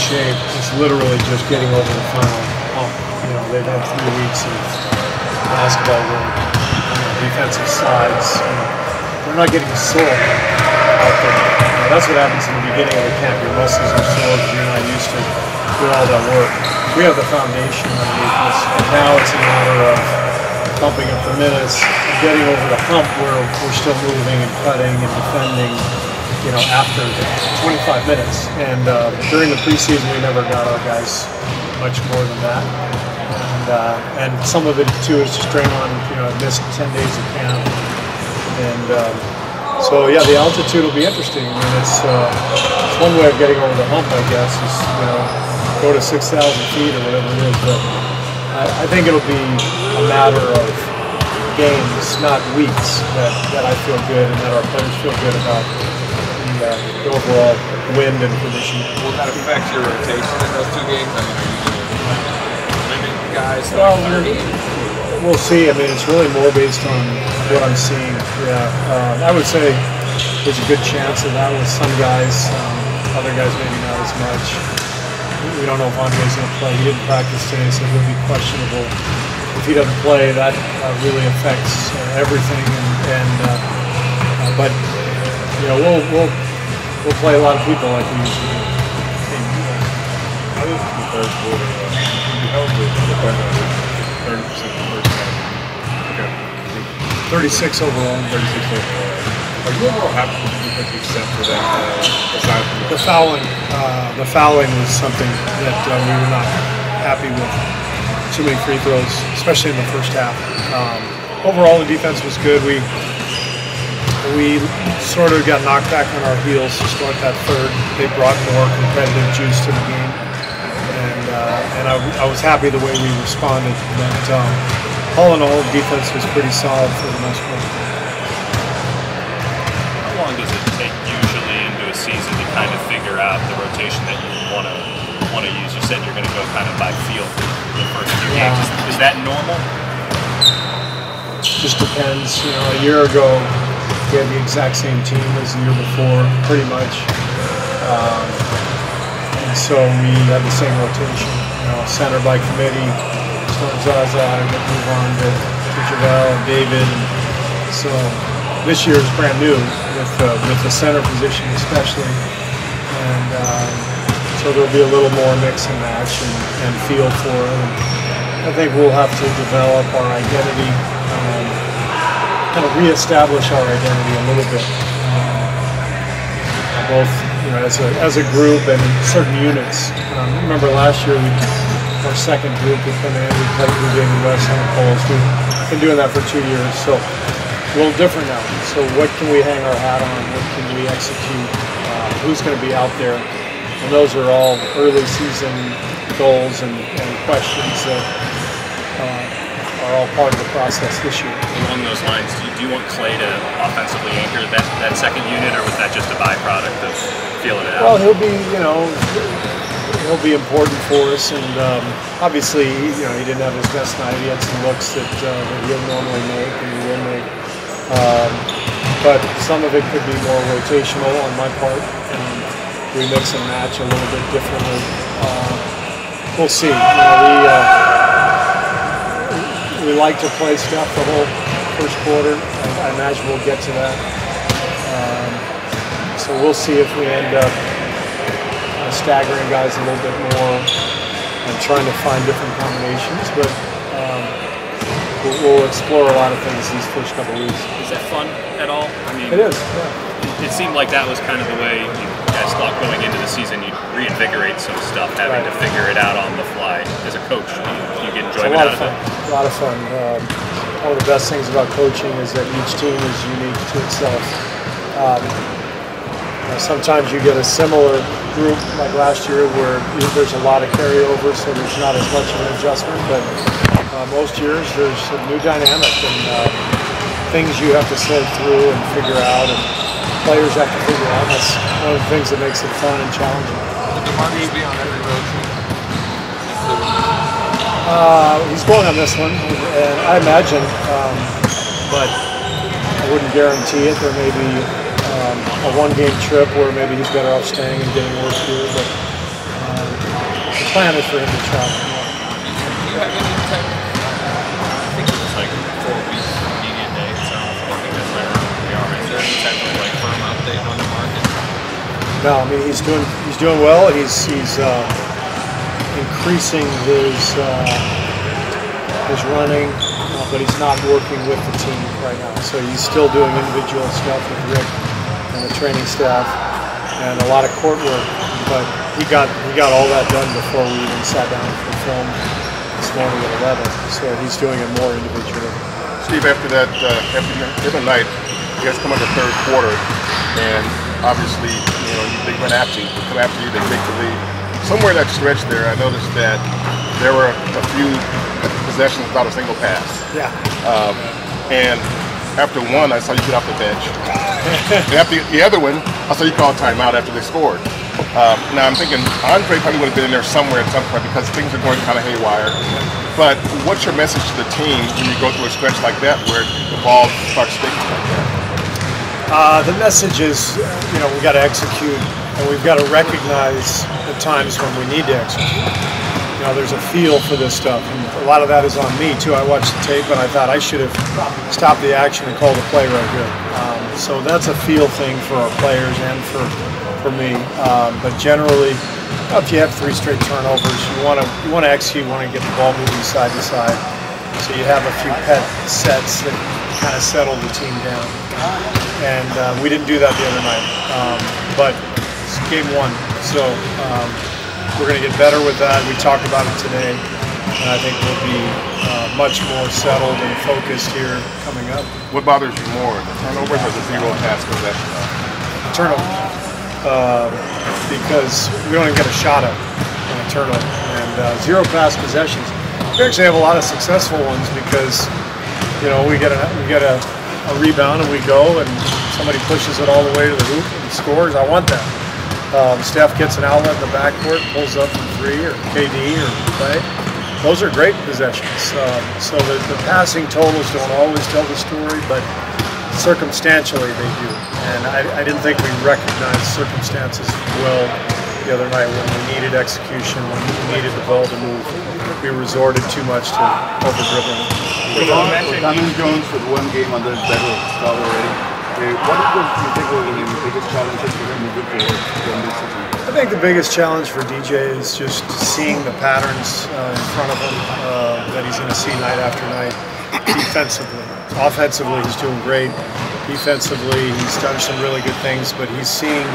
shape. It's literally just getting over the final hump. You know, they've had 3 weeks of basketball work, defensive sides. They're not getting sore out there. That's what happens in the beginning of the camp. Your muscles are sore because you're not used to doing all that work. We have the foundation underneath us, and now it's a matter of pumping up the minutes, and getting over the hump where we're still moving and cutting and defending, you know, after 25 minutes. And during the preseason, we never got our guys much more than that. And some of it too is just Draymond, you know, missed 10 days of camp. And so yeah, the altitude will be interesting. I mean, it's one way of getting over the hump, I guess, is, you know, go to 6,000 feet or whatever it is. But I think it'll be a matter of games, not weeks, that I feel good and that our players feel good about the overall wind and condition. Will that affect your rotation in those 2 games? I mean, are you limit guys? Well, we'll see. I mean, it's really more based on what I'm seeing. Yeah, I would say there's a good chance of that with some guys. Other guys maybe not as much. We don't know if Andre's going to play. He didn't practice today, so he'll be questionable. If he doesn't play, that really affects everything. But you know, we'll play a lot of people like we usually do. How was the third quarter? You held the 30% first half. Okay. 36 overall. 36 overall. Are you overall happy with the defensive set for that? Aside from the fouling was something that we were not happy with. Too many free throws, especially in the first half. Overall, the defense was good. We sort of got knocked back on our heels to start that third. They brought more competitive juice to the game, and I was happy the way we responded. But all in all, defense was pretty solid for the most part. How long does it take usually into a season to kind of figure out the rotation that you want to use? You said you're going to go kind of by feel for the first few games. Is that normal? Just depends. You know, a year ago we had the exact same team as the year before, pretty much, and so we had the same rotation. You know, center by committee. Start Zaza, move on to Javel, David. And so this year is brand new with the center position especially, and so there'll be a little more mix and match and feel for it. And I think we'll have to develop our identity, kind of reestablish our identity a little bit, both, you know, as a group and certain units. Remember last year our second group would come in, we played through David West on the polls. We've been doing that for 2 years, so a little different now. So what can we hang our hat on? What can we execute? Who's going to be out there? And those are all early season goals and questions that are all part of the process this year. Along those lines, do you want Clay to offensively anchor that second unit, or was that just a byproduct of feeling it out? Well, he'll be, you know, he'll be important for us, and obviously, you know, he didn't have his best night. He had some looks that he'll normally make and he will make. But some of it could be more rotational on my part. We mix and match a little bit differently. We'll see. You know, we like to play Steph the whole first quarter. I imagine we'll get to that. So we'll see if we end up staggering guys a little bit more and trying to find different combinations. But we'll explore a lot of things these first couple of weeks. Is that fun at all? I mean, it is. Yeah. It seemed like that was kind of the way you guys thought going into the season. You'd reinvigorate some stuff, having to figure it out on the fly. As a coach, you get enjoyment out of it? A lot of fun. One of the best things about coaching is that each team is unique to itself. Sometimes you get a similar group like last year where there's a lot of carryover, so there's not as much of an adjustment. But most years there's a new dynamic and things you have to sort through and figure out, and players have to figure out. That's one of the things that makes it fun and challenging. Will DeMarcus be on every road team? He's going on this one, and I imagine, but I wouldn't guarantee it. There may be a one-game trip where maybe he's better off staying and getting work here, but plan is for him to travel. Do you have any type of, I think it was like 4 weeks media day, so I think that's right around where we are. Is there any type of like firm update on the market? No, I mean he's doing well. He's increasing his running, but he's not working with the team right now. So he's still doing individual stuff with Rick and the training staff, and a lot of court work. But he got all that done before we even sat down for film this morning at 11. So he's doing it more individually. Steve, after that, after night, you guys come into the third quarter, and obviously, you know, they went after you. They come after you. They take the lead. Somewhere in that stretch there, I noticed that there were a few possessions without a single pass. Yeah. And after one, I saw you get off the bench. And after the other one, I saw you call timeout after they scored. Now I'm thinking Andre probably would have been in there somewhere at some point because things are going kind of haywire. But what's your message to the team when you go through a stretch like that where the ball starts sticking like that? The message is, you know, we got to execute, and we've got to recognize the times when we need to execute. You know, there's a feel for this stuff, and a lot of that is on me too. I watched the tape, and I thought I should have stopped the action and called the play right here. So that's a feel thing for our players and for me. But generally, if you have 3 straight turnovers, you want to execute, you want to get the ball moving side to side. So you have a few pet sets that kind of settle the team down. And we didn't do that the other night. But it's game 1, so we're going to get better with that. We talked about it today, and I think we'll be much more settled and focused here coming up. What bothers you more, the turnovers or the 0 pass possession? Turnovers. Because we don't even get a shot up on a turnover. And 0 pass possessions. We actually have a lot of successful ones because, you know, we get a rebound and we go and somebody pushes it all the way to the hoop and scores. I want that. Steph gets an outlet in the backcourt, pulls up from 3 or KD or Clay. Those are great possessions. So the passing totals don't always tell the story, but circumstantially they do. And I didn't think we recognized circumstances well the other night when we needed execution, when we needed the ball to move. We resorted too much to over-dribbling. Damian Jones with 1 game under his belt start already. What do you think will be the biggest challenges for him moving forward from this season? I think the biggest challenge for DJ is just seeing the patterns in front of him that he's going to see night after night defensively. Offensively, he's doing great. Defensively, he's done some really good things, but he's seeing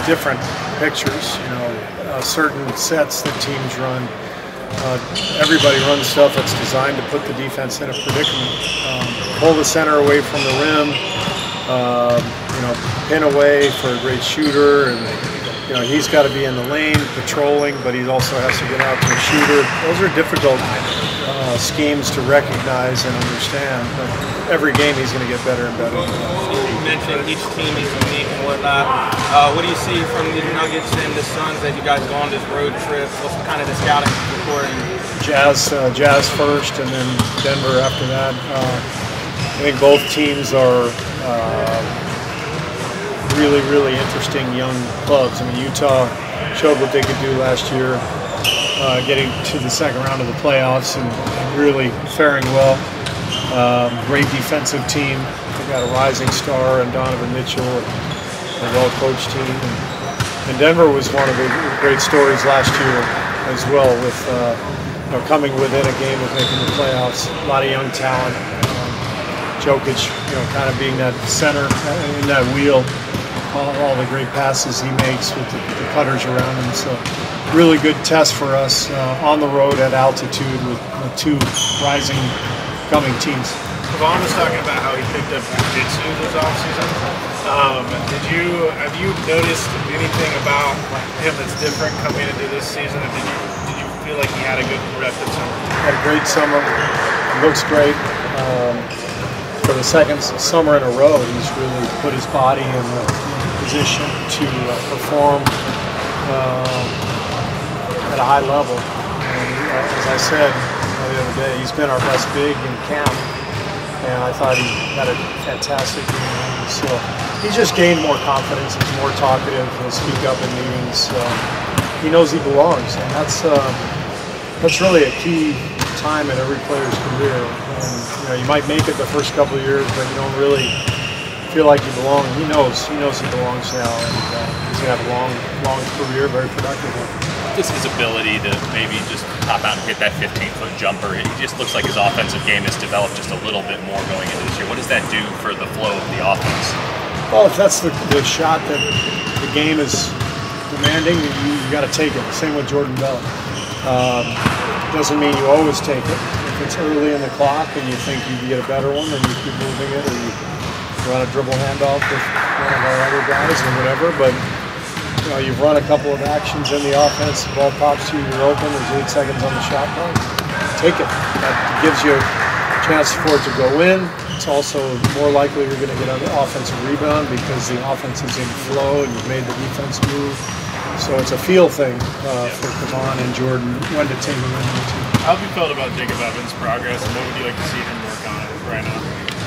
different pictures, you know, certain sets that teams run. Everybody runs stuff that's designed to put the defense in a predicament. Pull the center away from the rim, you know, pin away for a great shooter, and you know he's got to be in the lane patrolling, but he also has to get out to a shooter. Those are difficult schemes to recognize and understand. But every game he's going to get better and better. You mentioned each team is unique and whatnot. What do you see from the Nuggets and the Suns as you guys go on this road trip? What's kind of the scouting report? Jazz first, and then Denver after that. I think both teams are really, really interesting young clubs. I mean, Utah showed what they could do last year, getting to the second round of the playoffs and really faring well. Great defensive team. They've got a rising star and Donovan Mitchell, a well-coached team. And Denver was one of the great stories last year as well, with you know, coming within a game of making the playoffs. A lot of young talent. Jokic, you know, kind of being that center in that wheel, all the great passes he makes with the cutters around him. So, really good test for us on the road at altitude with 2 rising coming teams. Kevon was talking about how he picked up jiu-jitsu this offseason. Have you noticed anything about him that's different coming into this season? And did you feel like he had a good productive summer? Had a great summer. Looks great. For the second summer in a row, he's really put his body in the position to perform at a high level. And as I said the other day, he's been our best big in camp, and I thought he had a fantastic game. So he's just gained more confidence. He's more talkative. He'll speak up in meetings. he knows he belongs, and that's really a key time in every player's career. And you might make it the first couple of years, but you don't really feel like you belong. He knows he belongs now, and he's gonna have a long career, very productive one. Just his ability to maybe just pop out and hit that 15-foot jumper. He just looks like his offensive game has developed just a little bit more going into this year. What does that do for the flow of the offense? Well, if that's the shot that the game is demanding, you got to take it. Same with Jordan Bell. Doesn't mean you always take it. If it's early in the clock and you think you can get a better one, then you keep moving it, or you run a dribble handoff with one of our other guys or whatever. But you've run a couple of actions in the offense, the ball pops to you, you're open, there's 8 seconds on the shot clock. Take it. That gives you a chance for it to go in. It's also more likely you're going to get an offensive rebound because the offense is in flow and you've made the defense move. So it's a feel thing for Kevon and Jordan when to take them in the team. How have you felt about Jacob Evans' progress, and what would you like to see him work on right now?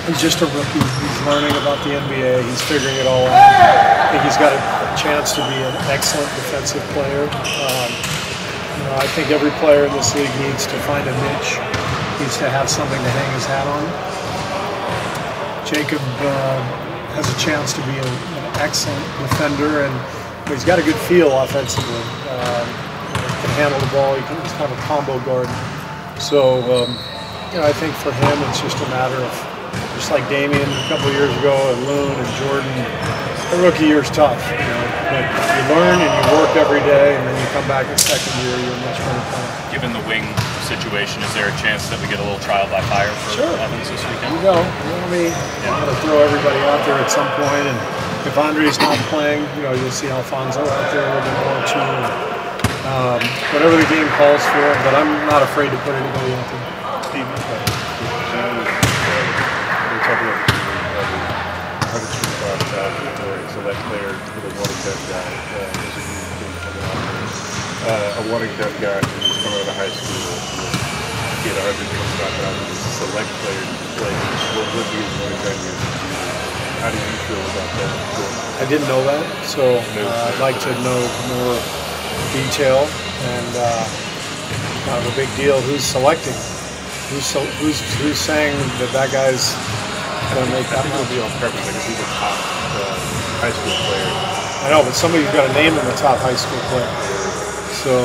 He's just a rookie. He's learning about the NBA. He's figuring it all out. I think he's got a chance to be an excellent defensive player. I think every player in this league needs to find a niche, needs to have something to hang his hat on. Jacob has a chance to be an excellent defender, and he's got a good feel offensively. He can handle the ball. He's kind of a combo guard. So, I think for him, it's just a matter of, just like Damian a couple of years ago, and Loon and Jordan, the rookie year's tough, but you learn and you work every day, and then you come back in second year, you're much better player. Given the wing situation, is there a chance that we get a little trial by fire for Evans this weekend? I'm going to throw everybody out there at some point, and if Andre's not playing, you'll see Alfonso out there a little bit more too. Whatever the game calls for, but I'm not afraid to put anybody out there. Select player for the wanting deaf guy. A wanting deaf guy who's coming out of high school will get 125,000 select player to play. What would be his wanting deaf year? How do you feel about that? I didn't know that, so I'd like to know more detail and kind of a big deal. Who's selecting? Who's saying that guy's going to make that? I think it'll be on purpose because he's a top high school player. I know, but somebody's got to name him a top high school player. So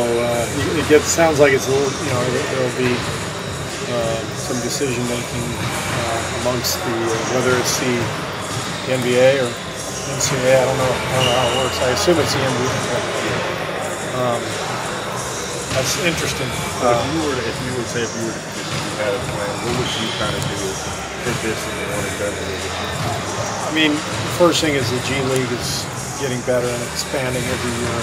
it sounds like it's a little, there'll be some decision making amongst the whether it's the NBA or NCAA. I don't know how it works. I assume it's the NBA. That's interesting. If you were to had a plan, what would you kind of do for this and the one and done? I mean, the first thing is the G League is getting better and expanding every year.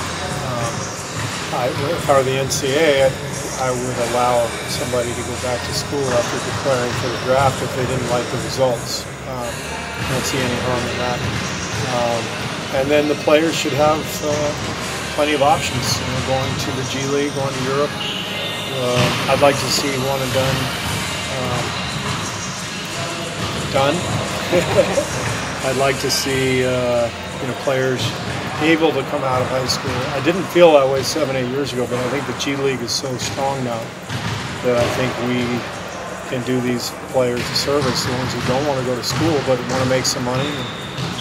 If I were the NCAA, I would allow somebody to go back to school after declaring for the draft if they didn't like the results. I don't see any harm in that. And then the players should have plenty of options. Going to the G League, going to Europe. I'd like to see one and done. I'd like to see players able to come out of high school. I didn't feel that way 7-8 years ago, but I think the G League is so strong now that I think we can do these players a service. The ones who don't want to go to school but want to make some money and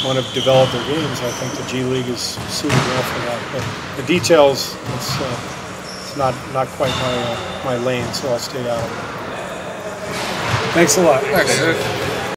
want to develop their games, I think the G League is suited well for that. But the details, it's not quite my lane, so I'll stay out of it. Thanks a lot. Thanks.